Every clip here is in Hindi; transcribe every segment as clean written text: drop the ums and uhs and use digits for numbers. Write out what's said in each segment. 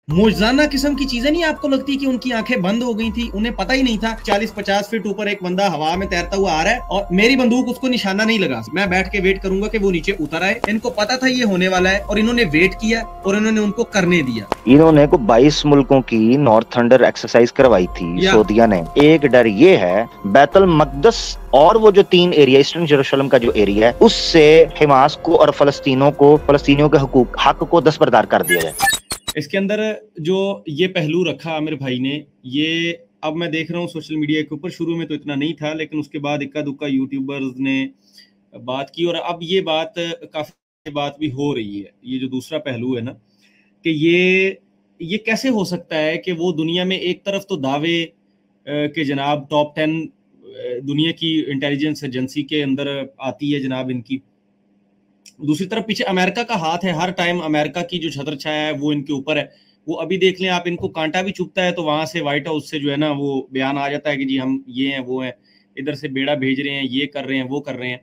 मौजाना किस्म की चीजें नहीं आपको लगती कि उनकी आंखें बंद हो गई थी, उन्हें पता ही नहीं था 40-50 फीट ऊपर एक बंदा हवा में तैरता हुआ आ रहा है और मेरी बंदूक उसको निशाना नहीं लगा। मैं बैठ के वेट करूंगा कि वो नीचे उतर आए। इनको पता था ये होने वाला है और इन्होंने वेट किया और इन्होंने उनको करने दिया। इन्होंने को 22 मुल्कों की नॉर्थ थंडर एक्सरसाइज करवाई थी सऊदीया ने। एक डर ये है बैतुल मकदस और वो जो 3 एरिया ईस्टर्न जेरूशलम का जो एरिया है उससे हमास को और फलस्तीनियों के हक को दस्तबरदार कर दिया जाए। इसके अंदर जो ये पहलू रखा आमिर भाई ने, ये अब मैं देख रहा हूँ सोशल मीडिया के ऊपर, शुरू में तो इतना नहीं था लेकिन उसके बाद इक्का दुक्का यूट्यूबर्स ने बात की और अब ये बात काफी बात भी हो रही है। ये जो दूसरा पहलू है ना कि ये कैसे हो सकता है कि वो दुनिया में एक तरफ तो दावे के जनाब टॉप 10 दुनिया की इंटेलिजेंस एजेंसी के अंदर आती है जनाब इनकी, दूसरी तरफ पीछे अमेरिका का हाथ है। हर टाइम अमेरिका की जो छत्र छाया है वो इनके ऊपर है। वो अभी देख लें आप, इनको कांटा भी चुभता है तो वहां से व्हाइट हाउस से जो है ना वो बयान आ जाता है कि जी हम ये हैं वो हैं, इधर से बेड़ा भेज रहे हैं, ये कर रहे हैं वो कर रहे हैं।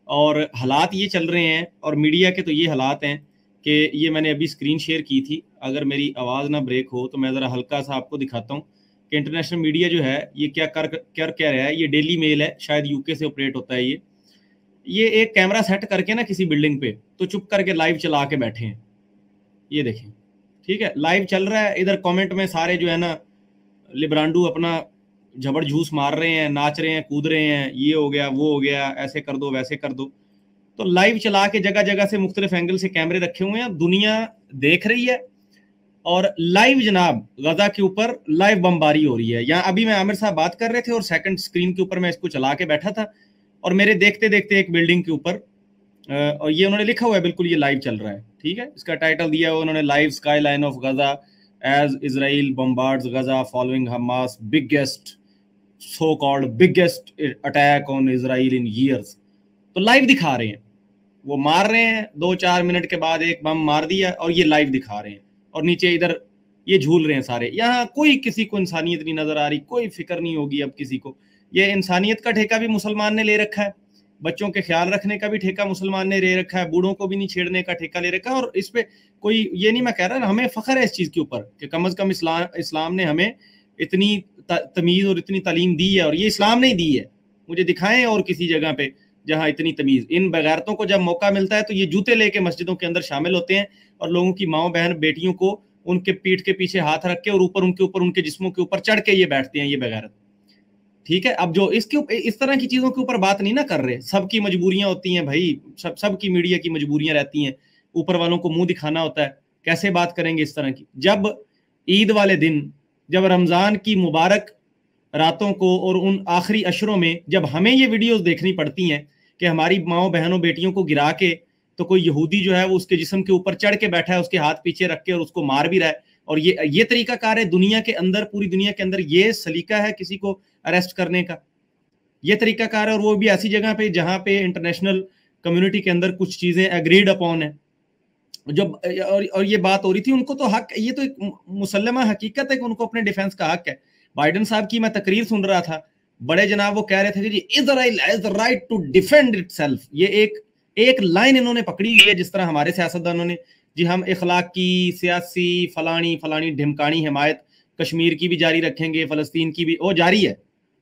और हालात ये चल रहे हैं और मीडिया के तो ये हालात हैं कि ये मैंने अभी स्क्रीन शेयर की थी, अगर मेरी आवाज़ ना ब्रेक हो तो मैं ज़रा हल्का सा आपको दिखाता हूँ कि इंटरनेशनल मीडिया जो है ये क्या रहा है। ये डेली मेल है, शायद यूके से ऑपरेट होता है ये एक कैमरा सेट करके ना किसी बिल्डिंग पे तो चुप करके लाइव चला के बैठे हैं। ये देखें, ठीक है, लाइव चल रहा है। इधर कमेंट में सारे जो है ना लिब्रांडू अपना झबड़झूस मार रहे हैं, नाच रहे हैं, कूद रहे हैं, ये हो गया वो हो गया, ऐसे कर दो वैसे कर दो। तो लाइव चला के जगह जगह से मुख्तलिफ एंगल से कैमरे रखे हुए हैं, दुनिया देख रही है और लाइव जनाब गजा के ऊपर लाइव बमबारी हो रही है। यहाँ अभी मैं आमिर साहब बात कर रहे थे और सेकंड स्क्रीन के ऊपर मैं इसको चला के बैठा था और मेरे देखते देखते एक बिल्डिंग के ऊपर और ये उन्होंने लिखा हुआ है बिल्कुल ये लाइव चल रहा है, ठीक है, इसका टाइटल दिया हुआ उन्होंने live skyline of Gaza as Israel bombards Gaza following Hamas biggest so called biggest attack on Israel in years. तो लाइव दिखा रहे हैं, वो मार रहे हैं, 2-4 मिनट के बाद एक बम मार दिया और ये लाइव दिखा रहे हैं और नीचे इधर ये झूल रहे हैं सारे। यहाँ कोई किसी को इंसानियत नहीं नजर आ रही, कोई फिक्र नहीं होगी अब किसी को। ये इंसानियत का ठेका भी मुसलमान ने ले रखा है, बच्चों के ख्याल रखने का भी ठेका मुसलमान ने ले रखा है, बूढ़ों को भी नहीं छेड़ने का ठेका ले रखा है। और इस पे कोई ये नहीं मैं कह रहा, हमें फख्र है इस चीज के ऊपर कि कम अज कम इस्लाम ने हमें इतनी तमीज और इतनी तालीम दी है और ये इस्लाम ने दी है। मुझे दिखाएं और किसी जगह पे जहां इतनी तमीज। इन बगैरतों को जब मौका मिलता है तो ये जूते लेके मस्जिदों के अंदर शामिल होते हैं और लोगों की माओ बहन बेटियों को उनके पीठ के पीछे हाथ रख के और ऊपर उनके जिस्मों के ऊपर चढ़ के ये बैठते हैं, ये बगैरत। ठीक है, अब जो इसके इस तरह की चीजों के ऊपर बात नहीं ना कर रहे, सबकी मजबूरियां होती हैं भाई, सबकी मीडिया की मजबूरियां रहती हैं, ऊपर वालों को मुंह दिखाना होता है। कैसे बात करेंगे इस तरह की जब ईद वाले दिन, जब रमजान की मुबारक रातों को और उन आखिरी अशरों में जब हमें ये वीडियोस देखनी पड़ती हैं कि हमारी माओ बहनों बेटियों को गिरा के तो कोई यहूदी जो है वो उसके जिस्म के ऊपर चढ़ के बैठा है, उसके हाथ पीछे रख के और उसको मार भी रहा है। और ये तरीका कार है दुनिया के अंदर, पूरी दुनिया के अंदर ये सलीका है किसी को अरेस्ट करने का, ये तरीका कार है। और वो भी ऐसी जगह पे जहां पे इंटरनेशनल कम्युनिटी के अंदर कुछ चीजें एग्रीड अपॉन है। जब और ये बात हो रही थी, उनको तो हक, ये तो एक मुसल्लमा हकीकत है कि उनको अपने डिफेंस का हक है। बाइडन साहब की मैं तकरीर सुन रहा था, बड़े जनाब वो कह रहे थे कि जी Israel has the right to defend itself. ये एक लाइन इन्होंने पकड़ी हुई है, जिस तरह हमारे सियासतदानों ने जी हम इखलाक की सियासी फलानी ढिमकानी हिमायत कश्मीर की भी जारी रखेंगे, फलस्तीन की भी, वो जारी है,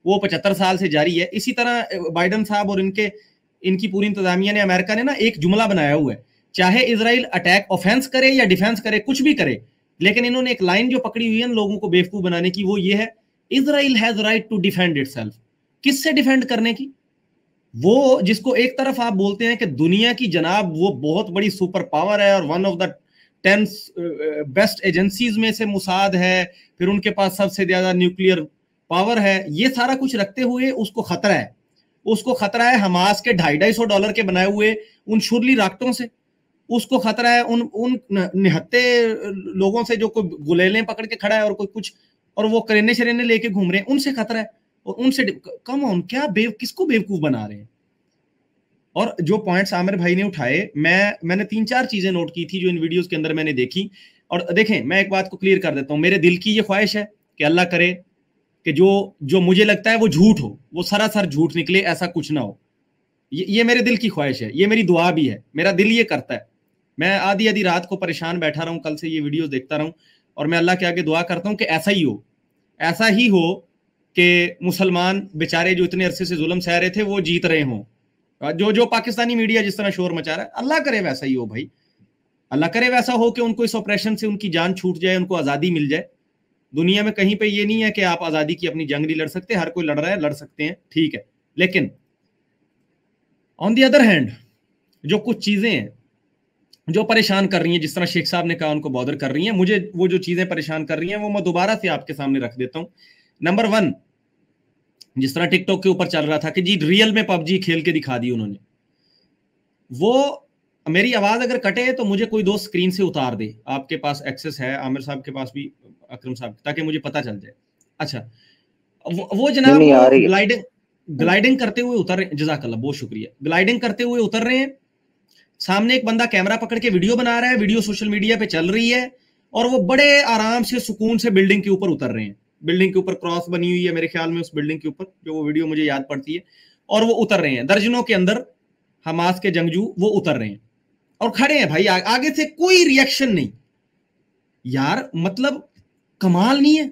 वो 75 साल से जारी है। इसी तरह बाइडन साहब और इनकी पूरी इंतजामिया ने, अमेरिका ने ना एक जुमला बनाया हुआ है, चाहे इसराइल अटैक ऑफेंस करे या डिफेंस करे, कुछ भी करे, लेकिन इन्होंने एक लाइन जो पकड़ी हुई है लोगों को बेवकूफ बनाने की, वो ये है, Israel has right to defend itself. किससे डिफेंड करने की? वो जिसको एक तरफ आप बोलते हैं कि दुनिया की जनाब वो बहुत बड़ी सुपर पावर है और one of the 10 best agencies में से मुसाद है, फिर उनके पास सबसे ज्यादा न्यूक्लियर पावर है, ये सारा कुछ रखते हुए उसको खतरा है हमास के $250 के बनाए हुए उन शुरली राक्टों से, उसको खतरा है उन निहत्ते लोगों से जो कोई गुलेले पकड़ के खड़ा है और कोई कुछ और वो करेने शरेने लेके घूम रहे हैं, उनसे खतरा है। और उनसे कम ऑन, क्या किसको बेवकूफ बना रहे हैं? और जो पॉइंट्स आमिर भाई ने उठाए, मैंने 3-4 चीजें नोट की थी जो इन वीडियोस के अंदर मैंने देखी। और देखें, मैं एक बात को क्लियर कर देता हूं, मेरे दिल की ये ख्वाहिश है कि अल्लाह करे कि जो मुझे लगता है वो झूठ हो, वो सरासर झूठ निकले, ऐसा कुछ ना हो। ये मेरे दिल की ख्वाहिश है, ये मेरी दुआ भी है, मेरा दिल ये करता है। मैं आधी रात को परेशान बैठा रहूं, कल से ये वीडियोस देखता रहूं और मैं अल्लाह के आगे दुआ करता हूं कि ऐसा ही हो, ऐसा ही हो कि मुसलमान बेचारे जो इतने अरसे से जुल्म सह रहे थे वो जीत रहे हों। जो पाकिस्तानी मीडिया जिस तरह शोर मचा रहा है, अल्लाह करे वैसा ही हो भाई, अल्लाह करे वैसा हो कि उनको इस ऑपरेशन से उनकी जान छूट जाए, उनको आज़ादी मिल जाए। दुनिया में कहीं पे ये नहीं है कि आप आज़ादी की अपनी जंग नहीं लड़ सकते, हर कोई लड़ रहा है, लड़ सकते हैं, ठीक है। लेकिन ऑन दी अदर हैंड जो कुछ चीज़ें हैं जो परेशान कर रही हैं, जिस तरह शेख साहब ने कहा उनको बॉदर कर रही हैं, मुझे वो जो चीज़ें परेशान कर रही हैं वो मैं दोबारा से आपके सामने रख देता हूँ। नंबर 1, जिस तरह टिकटॉक के ऊपर चल रहा था कि जी रियल में पबजी खेल के दिखा दी उन्होंने, वो मेरी आवाज अगर कटे तो मुझे कोई दोस्त स्क्रीन से उतार दे, आपके पास एक्सेस है, आमिर साहब के पास भी, अकरम साहब, ताकि मुझे पता चल जाए। अच्छा, वो जनाब ग्लाइडिंग करते हुए उतर रहे, जज़ाकल्लाह, बहुत शुक्रिया, ग्लाइडिंग करते हुए उतर रहे हैं, सामने एक बंदा कैमरा पकड़ के वीडियो बना रहा है, वीडियो सोशल मीडिया पे चल रही है, और वो बड़े आराम से सुकून से बिल्डिंग के ऊपर उतर रहे हैं। बिल्डिंग के ऊपर क्रॉस बनी हुई है मेरे ख्याल में, उस बिल्डिंग के ऊपर, जो वो वीडियो मुझे याद पड़ती है, और वो उतर रहे हैं, दर्जनों के अंदर हमास के जंगजू वो उतर रहे हैं और खड़े हैं भाई, आगे से कोई रिएक्शन नहीं। यार मतलब कमाल नहीं है?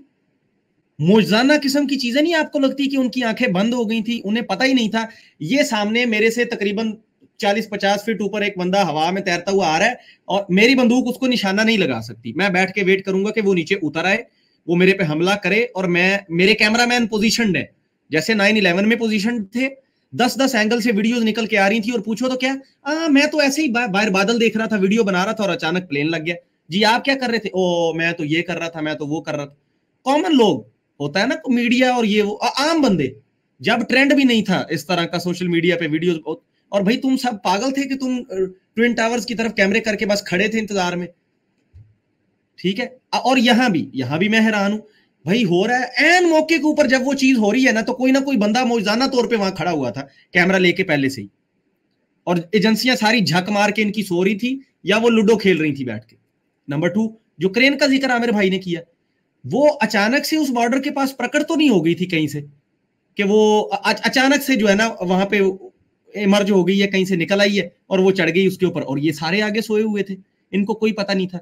मौजज़ाना किस्म की चीजें नहीं आपको लगती कि उनकी आंखें बंद हो गई थी, उन्हें पता ही नहीं था? ये सामने मेरे से तकरीबन 40-50 फीट ऊपर एक बंदा हवा में तैरता हुआ आ रहा है और मेरी बंदूक उसको निशाना नहीं लगा सकती। मैं बैठ के वेट करूंगा कि वो नीचे उतर आए, वो मेरे पे हमला करे, और मेरे कैमरामैन पोजीशनड है जैसे 9/11 में पोजीशन थे, 10-10 एंगल से वीडियोस निकल के आ रही थी, और पूछो तो क्या, मैं तो ऐसे ही बाहर बादल देख रहा था, वीडियो बना रहा था, और अचानक प्लेन लग गया। जी आप क्या कर रहे थे? ओ मैं तो ये कर रहा था, मैं तो वो कर रहा था। कॉमन लोग होता है ना, मीडिया और ये वो आम बंदे, जब ट्रेंड भी नहीं था इस तरह का सोशल मीडिया पे वीडियोस, और भाई तुम सब पागल थे कि तुम ट्विन टावर्स की तरफ कैमरे करके बस खड़े थे इंतजार में, ठीक है। और यहां भी मैं हैरान हूं भाई, हो रहा है एन मौके के ऊपर, जब वो चीज हो रही है ना, तो कोई ना कोई बंदा मौजूदाना तौर पे वहां खड़ा हुआ था कैमरा लेके पहले से ही, और एजेंसियां सारी झक मार के इनकी सो रही थी या वो लूडो खेल रही थी बैठ के। नंबर 2, जो क्रेन का जिक्र आमिर भाई ने किया, वो अचानक से उस बॉर्डर के पास प्रकट तो नहीं हो गई थी कहीं से कि वो अचानक से जो है ना वहां पे इमर्ज हो गई है, कहीं से निकल आई है और वो चढ़ गई उसके ऊपर, और ये सारे आगे सोए हुए थे, इनको कोई पता नहीं था।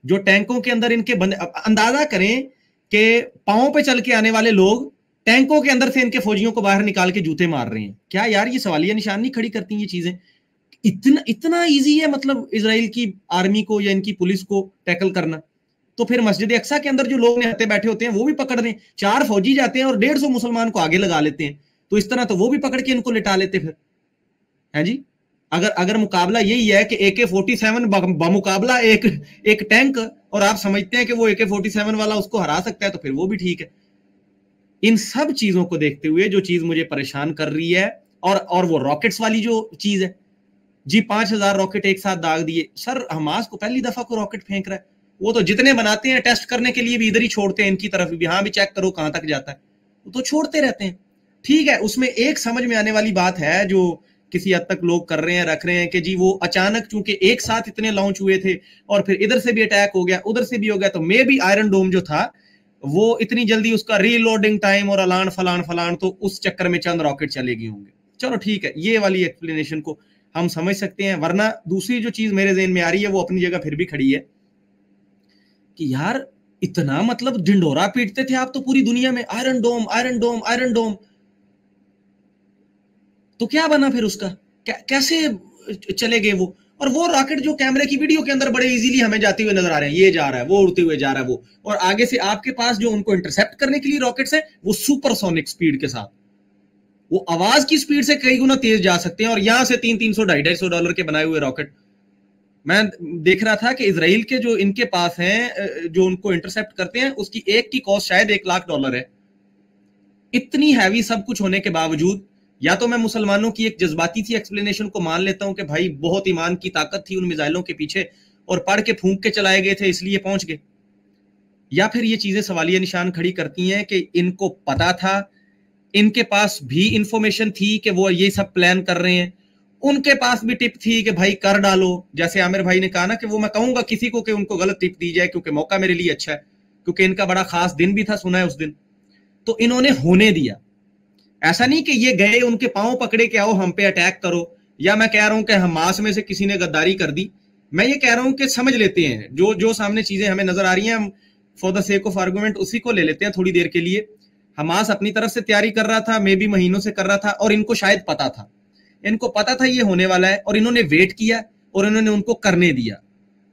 जो टैंकों के अंदर इनके बंदे, अंदाजा करें कि पांव पे चल के आने वाले लोग टैंकों के अंदर से इनके फौजियों को बाहर निकाल के जूते मार रहे हैं। क्या यार ये सवालिया निशान नहीं खड़ी करती ये चीजें? इतना इजी है मतलब इजराइल की आर्मी को या इनकी पुलिस को टैकल करना? तो फिर मस्जिद अक्सा के अंदर जो लोग निहत्ते बैठे होते हैं वो भी पकड़ दें, 4 फौजी जाते हैं और 150 मुसलमान को आगे लगा लेते हैं, तो इस तरह तो वो भी पकड़ के इनको लिटा लेते फिर, है जी। अगर मुकाबला यही है कि AK-47 बमुकाबला एक टैंक, और आप समझते हैं कि वो AK-47 वाला उसको हरा सकता है, तो फिर वो भी ठीक है। इन सब चीजों को देखते हुए जो चीज मुझे परेशान कर रही है, और वो रॉकेट्स वाली जो चीज है जी, 5000 रॉकेट एक साथ दाग दिए। सर हमास को पहली दफा को रॉकेट फेंक रहा है, वो तो जितने बनाते हैं टेस्ट करने के लिए भी इधर ही छोड़ते हैं, इनकी तरफ भी, हाँ भी चेक करो कहां तक जाता है, तो छोड़ते रहते हैं। ठीक है, उसमें एक समझ में आने वाली बात है जो किसी हद तक लोग कर रहे हैं, रख रहे हैं कि जी वो अचानक चूंकि एक साथ इतने लॉन्च हुए थे और फिर इधर से भी अटैक हो गया, उधर से भी हो गया, तो मे बी आयरन डोम जो था वो इतनी जल्दी उसका रीलोडिंग टाइम और अलान फलान तो उस चक्कर में चंद रॉकेट चले गए होंगे। चलो ठीक है, ये वाली एक्सप्लेनेशन को हम समझ सकते हैं। वरना दूसरी जो चीज मेरे ज़हन में आ रही है वो अपनी जगह फिर भी खड़ी है कि यार इतना मतलब ढिंढोरा पीटते थे आप तो पूरी दुनिया में, आयरन डोम आयरन डोम आयरन डोम, तो क्या बना फिर उसका? कैसे चले गए वो? और वो रॉकेट जो कैमरे की वीडियो के अंदर बड़े इजीली हमें जाते हुए नजर आ रहे हैं, ये जा रहा है, वो उड़ते हुए जा रहा है वो, और आगे से आपके पास जो उनको इंटरसेप्ट करने के लिए रॉकेट्स हैं वो सुपरसोनिक स्पीड के साथ, वो आवाज की स्पीड से कई गुना तेज जा सकते हैं, और यहां से $300-250 के बनाए हुए रॉकेट। मैं देख रहा था कि इजराइल के जो इनके पास हैं जो उनको इंटरसेप्ट करते हैं, उसकी एक की कॉस्ट शायद $1 लाख है। इतनी हैवी सब कुछ होने के बावजूद, या तो मैं मुसलमानों की एक जज्बाती सी एक्सप्लेनेशन को मान लेता हूं कि भाई बहुत ईमान की ताकत थी उन मिसाइलों के पीछे और पढ़ के फूंक के चलाए गए थे इसलिए पहुंच गए, या फिर ये चीजें सवालिया निशान खड़ी करती हैं कि इनको पता था, इनके पास भी इंफॉर्मेशन थी कि वो ये सब प्लान कर रहे हैं, उनके पास भी टिप थी कि भाई कर डालो, जैसे आमिर भाई ने कहा ना कि वो मैं कहूंगा किसी को कि उनको गलत टिप दी जाए क्योंकि मौका मेरे लिए अच्छा है, क्योंकि इनका बड़ा खास दिन भी था, सुना है उस दिन, तो इन्होंने होने दिया। ऐसा नहीं कि ये गए उनके पांव पकड़े के आओ हम पे अटैक करो, या मैं कह रहा हूं कि हमास में से किसी ने गद्दारी कर दी, मैं ये कह रहा हूं कि समझ लेते हैं जो सामने चीजें हमें नजर आ रही हैं, for the sake of argument उसी को ले लेते हैं थोड़ी देर के लिए। हमास अपनी तरफ से तैयारी कर रहा था, मे भी महीनों से कर रहा था, और इनको शायद पता था, इनको पता था ये होने वाला है, और इन्होंने वेट किया और इन्होंने उनको करने दिया।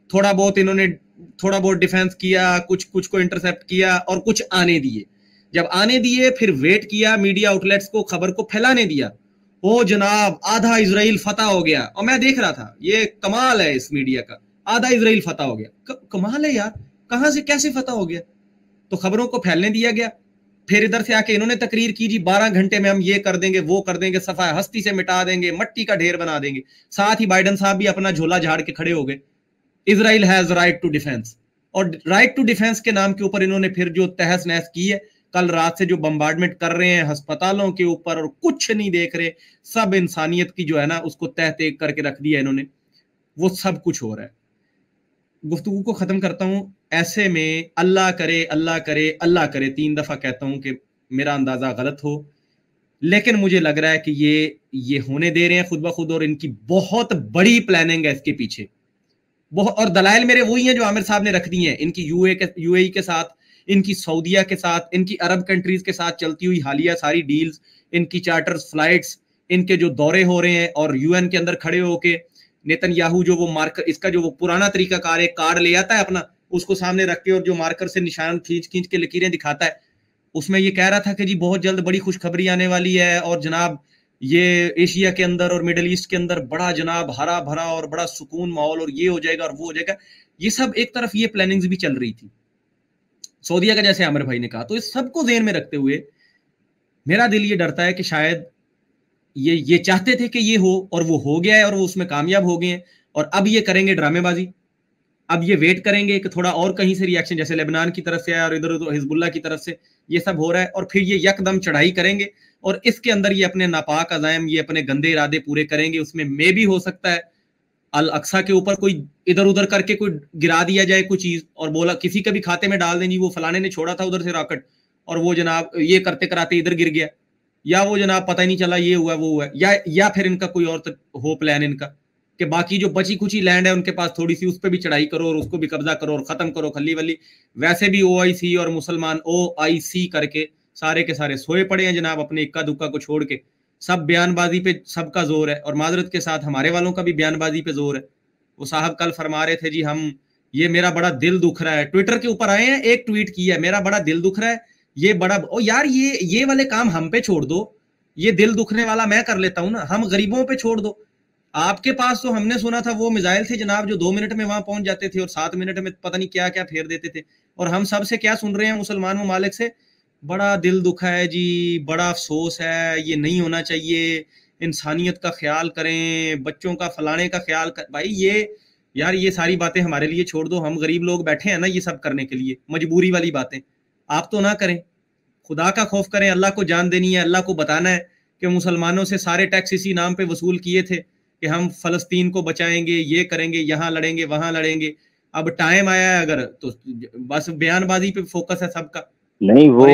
थोड़ा बहुत डिफेंस किया, कुछ को इंटरसेप्ट किया और कुछ आने दिए। जब आने दिए फिर वेट किया, मीडिया आउटलेट्स को खबर को फैलाने दिया। ओ जनाब, आधा इजराइल फतह हो गया। और मैं देख रहा था, ये कमाल है इस मीडिया का, आधा इजराइल फतह हो गया। कमाल है यार, कहां से कैसे फतह हो गया? तो खबरों को फैलने दिया गया। फिर इधर से आके इन्होंने तकरीर की, जी 12 घंटे में हम ये कर देंगे, वो कर देंगे, सफाई हस्ती से मिटा देंगे, मट्टी का ढेर बना देंगे। साथ ही बाइडन साहब भी अपना झोला झाड़ के खड़े हो गए, Israel has right to defence. और राइट टू डिफेंस के नाम के ऊपर इन्होंने फिर जो तहस नहस की है, कल रात से जो बम्बार्डमेंट कर रहे हैं अस्पतालों के ऊपर, और कुछ नहीं देख रहे, सब इंसानियत की जो है ना उसको तह तेग करके रख दिया इन्होंने, वो सब कुछ हो रहा है। गुफ्तगू को खत्म करता हूं। ऐसे में अल्लाह करे, अल्लाह करे, अल्लाह करे, 3 दफा कहता हूं कि मेरा अंदाजा गलत हो, लेकिन मुझे लग रहा है कि ये होने दे रहे हैं खुद ब खुद, और इनकी बहुत बड़ी प्लानिंग है इसके पीछे। बहुत, और दलाइल मेरे वही हैं जो आमिर साहब ने रख दी हैं, इनकी यूएई के साथ, इनकी सऊदीया के साथ, इनकी अरब कंट्रीज के साथ चलती हुई हालिया सारी डील्स, इनकी चार्टर्स फ्लाइट्स, इनके जो दौरे हो रहे हैं, और यूएन के अंदर खड़े होके नेतन्याहू जो वो मार्कर, इसका जो वो पुराना तरीकाकार है, कार्ड ले आता है अपना, उसको सामने रख के और जो मार्कर से निशान खींच के लकीरें दिखाता है, उसमें ये कह रहा था कि जी बहुत जल्द बड़ी खुशखबरी आने वाली है, और जनाब ये एशिया के अंदर और मिडिल ईस्ट के अंदर बड़ा जनाब हरा भरा और बड़ा सुकून माहौल, और ये हो जाएगा और वो हो जाएगा। ये सब एक तरफ ये प्लानिंग्स भी चल रही थी सऊदीया का, जैसे आमिर भाई ने कहा। तो इस सबको ज़हन में रखते हुए मेरा दिल ये डरता है कि शायद ये चाहते थे कि ये हो, और वो हो गया है, और वो उसमें कामयाब हो गए हैं, और अब ये करेंगे ड्रामेबाजी। अब ये वेट करेंगे कि थोड़ा और कहीं से रिएक्शन, जैसे लेबनान की तरफ से आया और इधर उधर हिजबुल्लाह की तरफ से, ये सब हो रहा है, और फिर ये यकदम चढ़ाई करेंगे, और इसके अंदर ये अपने नापाक अज़ाइम, ये अपने गंदे इरादे पूरे करेंगे। उसमें मे भी हो सकता है अल अक्सा के ऊपर कोई इधर उधर करके कोई गिरा दिया जाए कोई चीज, और बोला किसी के भी खाते में डाल दें, जी वो फलाने ने छोड़ा था उधर से रॉकेट, और वो जनाब ये करते कराते इधर गिर गया, या वो जनाब पता ही नहीं चला ये हुआ वो हुआ, या फिर इनका कोई और हो प्लान इनका कि बाकी जो बची कुची लैंड है उनके पास थोड़ी सी, उस पर भी चढ़ाई करो और उसको भी कब्जा करो और खत्म करो खल्ली वल्ली। वैसे भी OIC और मुसलमान OIC करके सारे के सारे सोए पड़े हैं जनाब, अपने इक्का दुक्का को छोड़ के। सब बयानबाजी पे सबका जोर है, और माजरत के साथ हमारे वालों का भी बयानबाजी पे जोर है। वो साहब कल फरमा रहे थे, जी हम ये मेरा बड़ा दिल दुख रहा है, ट्विटर के ऊपर आए हैं, एक ट्वीट किया है, मेरा बड़ा दिल दुख रहा है, ये बड़ा, ओ यार ये वाले काम हम पे छोड़ दो, ये दिल दुखने वाला मैं कर लेता हूं ना, हम गरीबों पे छोड़ दो। आपके पास तो हमने सुना था वो मिसाइल थे जनाब जो 2 मिनट में वहां पहुंच जाते थे और 7 मिनट में पता नहीं क्या क्या फेर देते थे, और हम सब से क्या सुन रहे हैं मुसलमान ममालिक से, बड़ा दिल दुखा है जी, बड़ा अफसोस है, ये नहीं होना चाहिए, इंसानियत का ख्याल करें, बच्चों का फलाने का ख्याल कर। भाई यार ये सारी बातें हमारे लिए छोड़ दो, हम गरीब लोग बैठे हैं ना ये सब करने के लिए, मजबूरी वाली बातें आप तो ना करें, खुदा का खौफ करें। अल्लाह को जान देनी है, अल्लाह को बताना है कि मुसलमानों से सारे टैक्स इसी नाम पे वसूल किए थे कि हम फलस्तीन को बचाएंगे, ये करेंगे, यहाँ लड़ेंगे, वहां लड़ेंगे। अब टाइम आया है अगर, तो बस बयानबाजी पे फोकस है सबका। नहीं वो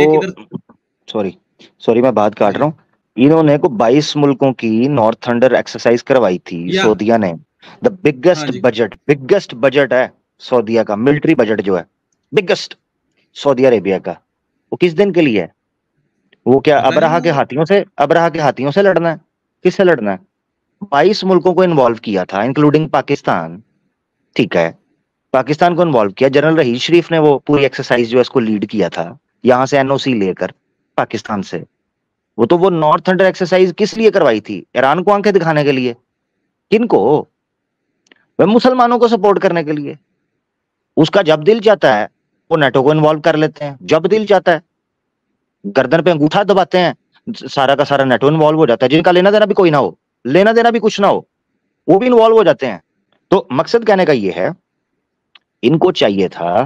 सॉरी मैं बात काट रहा हूँ। इन्होंने को 22 मुल्कों की नॉर्थ थंडर एक्सरसाइज करवाई थी सऊदीया ने। द बिगेस्ट बजट है सऊदीया का, मिलिट्री बजट जो है बिगेस्ट सऊदी अरेबिया का, वो किस दिन के लिए है? वो क्या अबरहा के हाथियों से लड़ना है? किससे लड़ना है? 22 मुल्कों को इन्वॉल्व किया था, इंक्लूडिंग पाकिस्तान। ठीक है, पाकिस्तान को इन्वॉल्व किया। जनरल रहीज शरीफ ने वो पूरी एक्सरसाइज जो है इसको लीड किया था, यहां से NOC लेकर पाकिस्तान से। वो नॉर्थ थंडर एक्सरसाइज किस लिए करवाई थी? ईरान को आंखें दिखाने के लिए? किनको? वह मुसलमानों को सपोर्ट करने के लिए। उसका जब दिल चाहता है वो नेटो को इन्वॉल्व कर लेते हैं, जब दिल चाहता है गर्दन पे अंगूठा दबाते हैं, सारा का सारा नेटो इन्वॉल्व हो जाता है। जिनका लेना देना भी कोई ना हो, लेना देना भी कुछ ना हो, वो भी इन्वॉल्व हो जाते हैं। तो मकसद कहने का ये है, इनको चाहिए था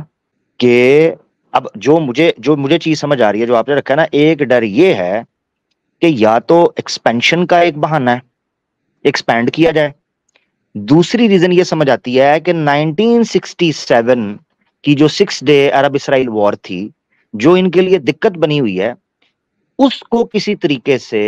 कि अब जो मुझे चीज समझ आ रही है, जो आपने रखा है ना, एक डर ये है कि या तो एक्सपेंशन का एक बहाना है, एक्सपैंड किया जाए। दूसरी रीजन ये समझ आती है कि 1967 की जो 6 डे अरब इसराइल वॉर थी, जो इनके लिए दिक्कत बनी हुई है, उसको किसी तरीके से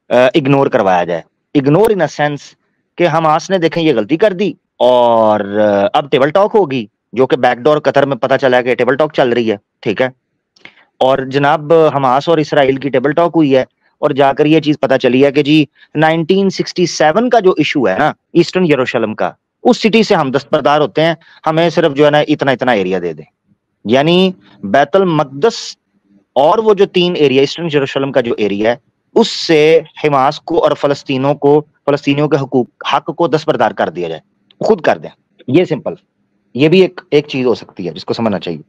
इग्नोर करवाया जाए। इग्नोर इन अ सेंस कि हमास ने देखें ये गलती कर दी और अब टेबल टॉक होगी, जो कि बैकडोर कतर में पता चला कि टेबल टॉक चल रही है, ठीक है। और जनाब हमास और इसराइल की टेबल टॉक हुई है और जाकर ये चीज पता चली है कि जी 1967 का जो इशू है ना ईस्टर्न यरूशलेम का, उस सिटी से हम दस्तबरदार होते हैं, हमें सिर्फ जो है ना इतना इतना एरिया दे दें। यानी बैतुल मकदस और वो जो 3 एरिया ईस्टर्न यरूशलेम का जो एरिया है, उससे हमास को और फलस्तीनियों के हक को दस्तबरदार कर दिया जाए, खुद कर दें। ये सिंपल, ये भी एक चीज हो सकती है जिसको समझना चाहिए।